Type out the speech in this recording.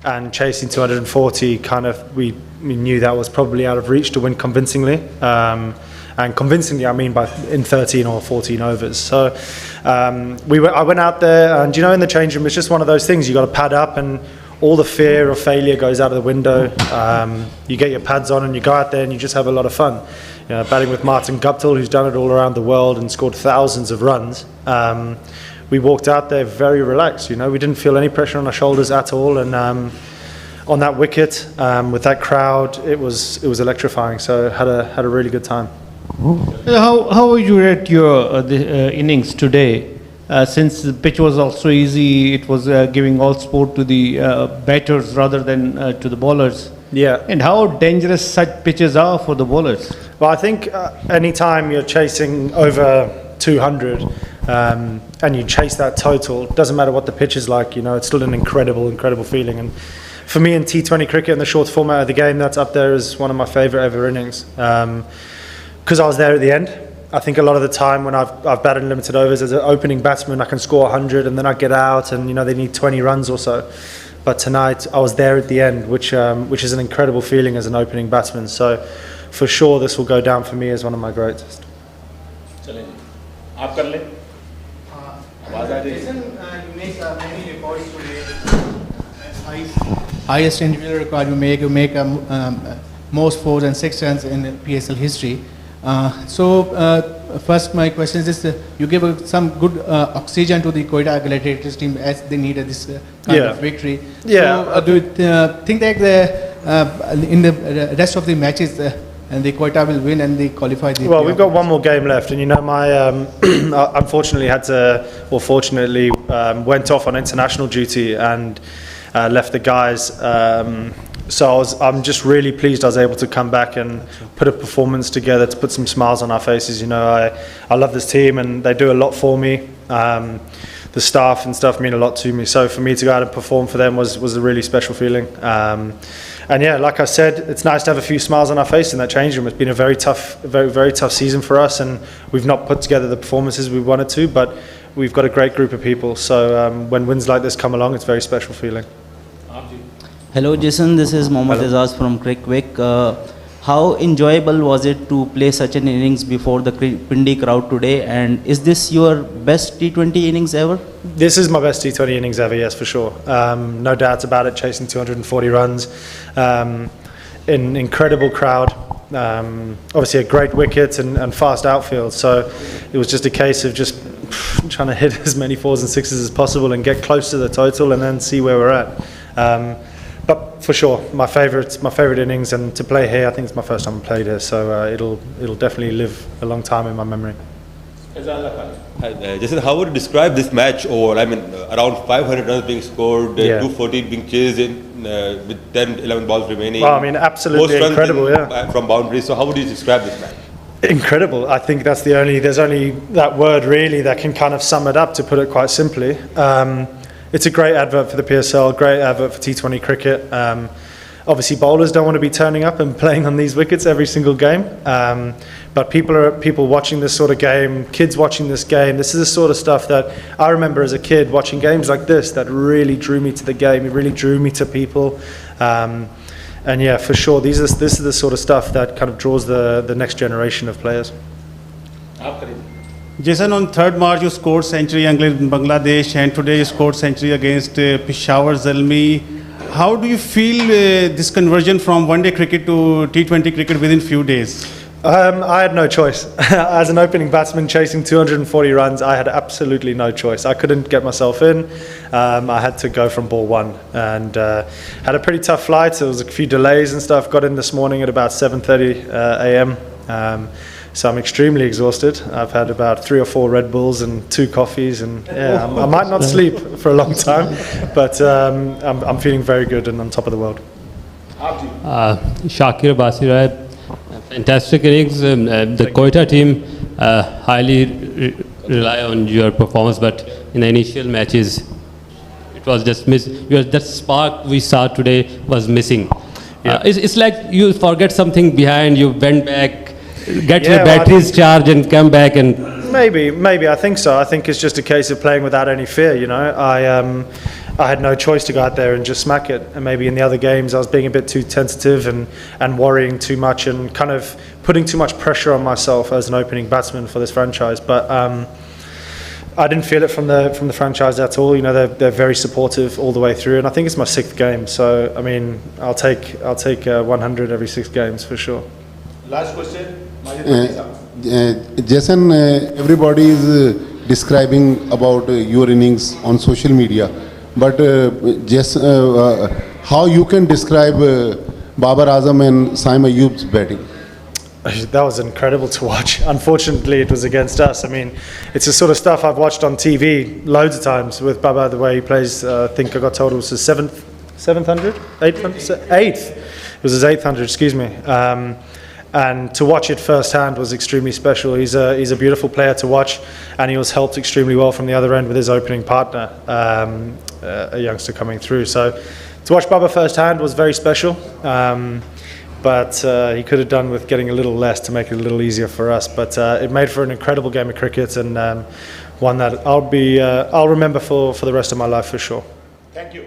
And chasing 240, kind of, we knew that was probably out of reach to win convincingly. And convincingly, I mean in 13 or 14 overs. So I went out there, and in the change room, it's just one of those things. You got to pad up, and all the fear of failure goes out of the window. You get your pads on, and you go out there, and you just have a lot of fun. Batting with Martin Guptill, who's done it all around the world and scored thousands of runs. We walked out there very relaxed. We didn't feel any pressure on our shoulders at all, and on that wicket with that crowd, it was electrifying. So had a really good time. How would you rate your the innings today? Since the pitch was also easy, it was giving all sport to the batters rather than to the bowlers. Yeah. And how dangerous such pitches are for the bowlers? Well, I think anytime you're chasing over 200 and you chase that total, doesn't matter what the pitch is like, it's still an incredible feeling. And for me in T20 cricket, in the short format of the game, that's up there as one of my favourite ever innings. Because I was there at the end. I think a lot of the time when I've batted in limited overs as an opening batsman, I can score 100 and then I get out, and they need 20 runs or so. But tonight I was there at the end, which is an incredible feeling as an opening batsman. So for sure this will go down for me as one of my greatest. आप कर ले आवाज आ रही है you make many records today. Highest individual record you make most 4 and 6 runs in PSL history. First my question is this, you give some good oxygen to the Quetta Gladiators team as they needed this kind of victory. So do you think that in the rest of the matches and the Quetta will win and they qualify? Well, we've got one more game left, and my unfortunately fortunately went off on international duty and left the guys. So I'm just really pleased I was able to come back and put a performance together to put some smiles on our faces. I love this team and they do a lot for me. The staff and stuff mean a lot to me. So for me to go out and perform for them was a really special feeling. And yeah, like I said, it's nice to have a few smiles on our face in that change room. It's been a very tough season for us, and we've not put together the performances we wanted to, but we've got a great group of people. So when wins like this come along, it's a very special feeling. Hello Jason, this is Mohammad Azaz from Crickwick. How enjoyable was it to play such an innings before the Pindi crowd today, and is this your best T20 innings ever? This is my best T20 innings ever, yes, for sure. No doubts about it, chasing 240 runs, in incredible crowd, obviously a great wicket and fast outfield, so it was just a case of just trying to hit as many 4s and 6s as possible and get close to the total and then see where we're at. But for sure, my favourite innings, and to play here, I think it's my first time I played here, so it'll definitely live a long time in my memory. Jason, how would you describe this match? Or around 500 runs being scored, 240 being chased with 10-11 balls remaining. Well, absolutely incredible, from boundaries. So how would you describe this match? Incredible. I think there's only that word really that can kind of sum it up, to put it quite simply. It's a great advert for the PSL, great advert for T20 cricket. Obviously bowlers don't want to be turning up and playing on these wickets every single game, but people watching this sort of game, kids watching this game. This is the sort of stuff that I remember as a kid watching games like this that really drew me to the game. It really drew me to people, and yeah, for sure, this is the sort of stuff that kind of draws the next generation of players. Jason, on 3rd March you scored century against Bangladesh, and today you scored century against Peshawar Zalmi. How do you feel this conversion from one-day cricket to T20 cricket within few days? I had no choice. As an opening batsman chasing 240 runs, I had absolutely no choice. I couldn't get myself in. I had to go from ball 1, and had a pretty tough flight. There was a few delays and stuff. Got in this morning at about 7:30 a.m. So I'm extremely exhausted. I've had about 3 or 4 Red Bulls and 2 coffees, and yeah, I might not sleep for a long time, but I'm feeling very good and on top of the world. Shakir Basirai, fantastic innings. The Quetta team highly rely on your performance, but in the initial matches, it was just that spark we saw today was missing. It's like you forget something behind, you went back, get your batteries charged and come back, and maybe I think so. I think it's just a case of playing without any fear. I had no choice to go out there and just smack it. And maybe in the other games I was being a bit too tentative and worrying too much and kind of putting too much pressure on myself as an opening batsman for this franchise. But I didn't feel it from the franchise at all. You know, they're very supportive all the way through, and I think it's my 6th game. So I mean, I'll take 100 every 6 games for sure. Last question. Jason, everybody is describing about your innings on social media, but how you can describe Babar Azam and Saim Ayub's batting? That was incredible to watch. Unfortunately, it was against us. I mean, it's the sort of stuff I've watched on TV loads of times with Baba, the way he plays. I think I got told it was his 700? 8th. It was his 800, excuse me. And to watch it firsthand was extremely special. He's a beautiful player to watch, and he was helped extremely well from the other end with his opening partner, a youngster coming through. So to watch Baba firsthand was very special. But he could have done with getting a little less to make it a little easier for us. But it made for an incredible game of cricket, and one that I'll remember for the rest of my life for sure. Thank you.